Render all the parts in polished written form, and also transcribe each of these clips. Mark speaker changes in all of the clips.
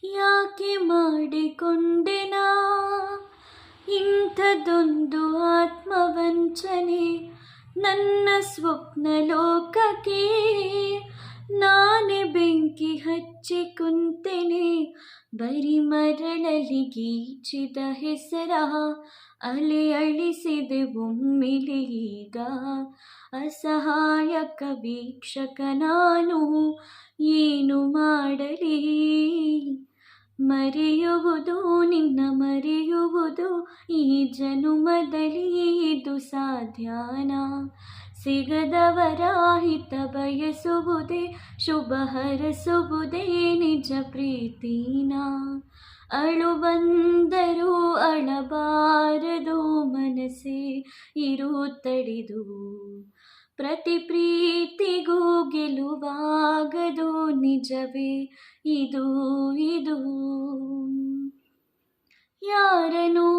Speaker 1: ಯಾಕೆ ಮಾಡಿಕೊಂಡೆನಾ ಇಂಥದೊಂದು ಆತ್ಮವಂಚನೆ? ನನ್ನ ಸ್ವಪ್ನ ಲೋಕಕ್ಕೆ ನಾನೇ ಬೆಂಕಿ ಹಚ್ಚಿ ಕುಂತೆನೆ. ಬರಿ ಮರಳಲ್ಲಿ ಗೀಚಿದ ಹೆಸರ ಅಲೆ ಅಳಿಸಿದೆ ಒಮ್ಮೆಲೆ. ಈಗ ಅಸಹಾಯಕ ವೀಕ್ಷಕ ನಾನು, ಏನು ಮಾಡಲಿ? ಮರೆಯುವುದು ನಿನ್ನ ಮರೆಯುವುದು ಈ ಜನುಮದಲ್ಲಿ ಇದು ಸಾಧ್ಯನಾ? ಸಿಗದವರ ಹಿತ ಬಯಸುವುದೇ, ಶುಭ ಹರಸುವುದೇ ನಿಜ ಪ್ರೀತಿನ. ಅಳು ಬಂದರೂ ಅಳಬಾರದು ಮನಸ್ಸೇ ಇರು ತಡೆದು. ಪ್ರತಿ ಪ್ರೀತಿಗೂ ಗೆಲುವಾಗದು ನಿಜವೇ ಇದು. ಯಾರನೂ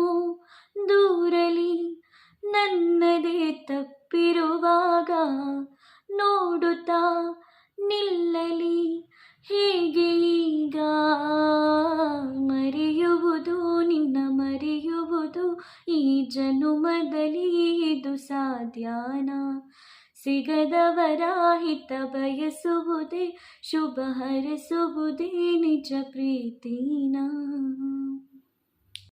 Speaker 1: ದೂರಲಿ ನನ್ನದೇ ತಪ್ಪಿರುವಾಗ ನೋಡುತ್ತಾ ನಿಲ್ಲಲಿ ಹೇಗೆ ಈಗ? ಮರೆಯುವುದು ನಿನ್ನ ಮರೆಯುವುದು ಈ ಜನುಮದಲ್ಲಿ ಇದು ಸಾಧ್ಯನಾ? ಸಿಗದವರ ಹಿತ ಬಯಸುವುದೇ, ಶುಭ ಹರಸುವುದೇ ನಿಜ ಪ್ರೀತಿನ.